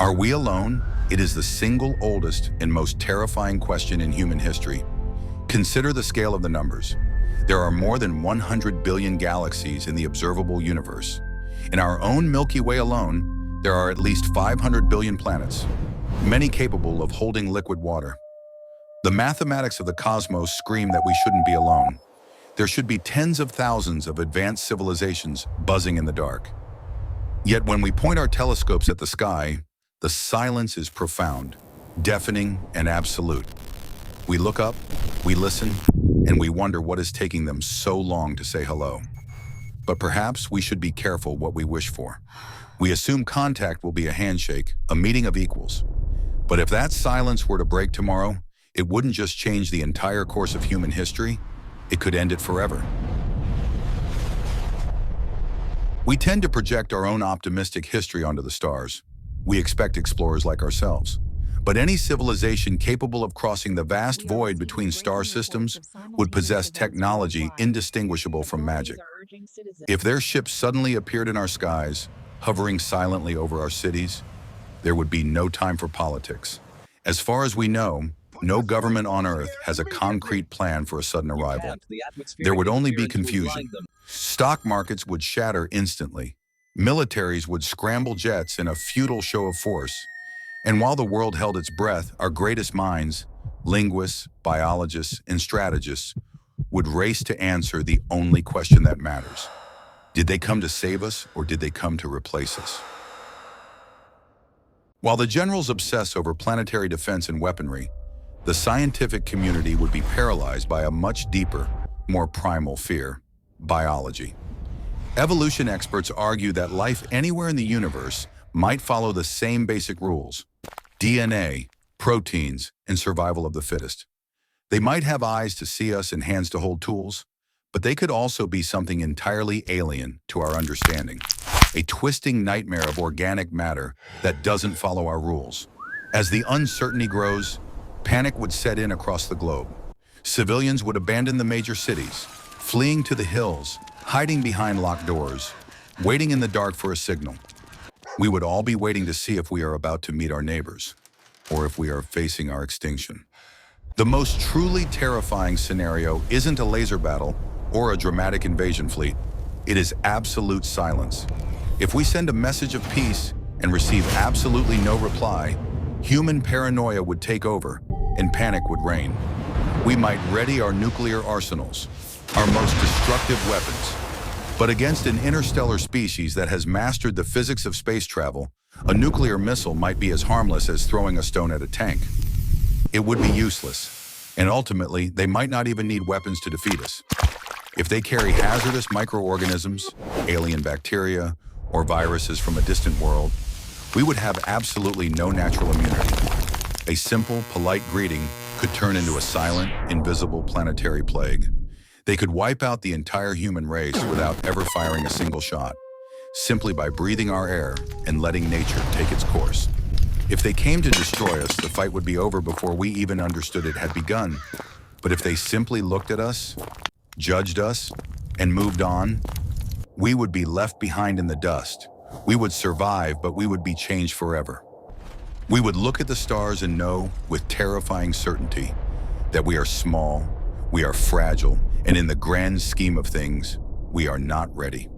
Are we alone? It is the single oldest and most terrifying question in human history. Consider the scale of the numbers. There are more than 100 billion galaxies in the observable universe. In our own Milky Way alone, there are at least 500 billion planets, many capable of holding liquid water. The mathematics of the cosmos scream that we shouldn't be alone. There should be tens of thousands of advanced civilizations buzzing in the dark. Yet when we point our telescopes at the sky, the silence is profound, deafening, and absolute. We look up, we listen, and we wonder what is taking them so long to say hello. But perhaps we should be careful what we wish for. We assume contact will be a handshake, a meeting of equals. But if that silence were to break tomorrow, it wouldn't just change the entire course of human history, it could end it forever. We tend to project our own optimistic history onto the stars. We expect explorers like ourselves. But any civilization capable of crossing the vast void between star systems would possess technology indistinguishable from magic. If their ships suddenly appeared in our skies, hovering silently over our cities, there would be no time for politics. As far as we know, no government on Earth has a concrete plan for a sudden arrival. There would only be confusion. Stock markets would shatter instantly. Militaries would scramble jets in a futile show of force. And while the world held its breath, our greatest minds, linguists, biologists, and strategists, would race to answer the only question that matters. Did they come to save us, or did they come to replace us? While the generals obsess over planetary defense and weaponry, the scientific community would be paralyzed by a much deeper, more primal fear: biology. Evolution experts argue that life anywhere in the universe might follow the same basic rules: DNA, proteins, and survival of the fittest. They might have eyes to see us and hands to hold tools, but they could also be something entirely alien to our understanding, a twisting nightmare of organic matter that doesn't follow our rules. As the uncertainty grows, panic would set in across the globe. Civilians would abandon the major cities, fleeing to the hills, hiding behind locked doors, waiting in the dark for a signal. We would all be waiting to see if we are about to meet our neighbors, or if we are facing our extinction. The most truly terrifying scenario isn't a laser battle or a dramatic invasion fleet. It is absolute silence. If we send a message of peace and receive absolutely no reply, human paranoia would take over and panic would reign. We might ready our nuclear arsenals, our most destructive weapons. But against an interstellar species that has mastered the physics of space travel, a nuclear missile might be as harmless as throwing a stone at a tank. It would be useless, and ultimately, they might not even need weapons to defeat us. If they carry hazardous microorganisms, alien bacteria, or viruses from a distant world, we would have absolutely no natural immunity. A simple, polite greeting could turn into a silent, invisible planetary plague. They could wipe out the entire human race without ever firing a single shot, simply by breathing our air and letting nature take its course. If they came to destroy us, the fight would be over before we even understood it had begun. But if they simply looked at us, judged us, and moved on, we would be left behind in the dust. We would survive, but we would be changed forever. We would look at the stars and know, with terrifying certainty, that we are small, we are fragile, and in the grand scheme of things, we are not ready.